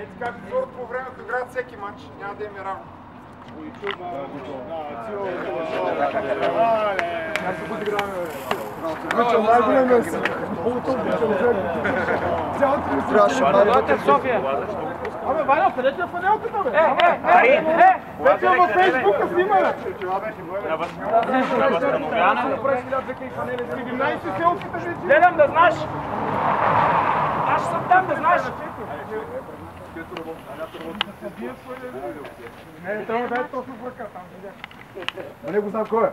Ето как зор по времето играят всеки матч, няма да им е равно. Как се подиграваме, бе? Обичам най-големия си. Много обичам, цялото ми трябваше. Дойдете в София. Абе, Ваня, къде ти е панелката, бе? Вече във Фейсбука снима, бе! На възстановяване. 17 селфита вече. Гледам да знаеш. Аз съм там да знаеш. Не, трябва да е точно в ръка, там видях. Но не го знам кой е.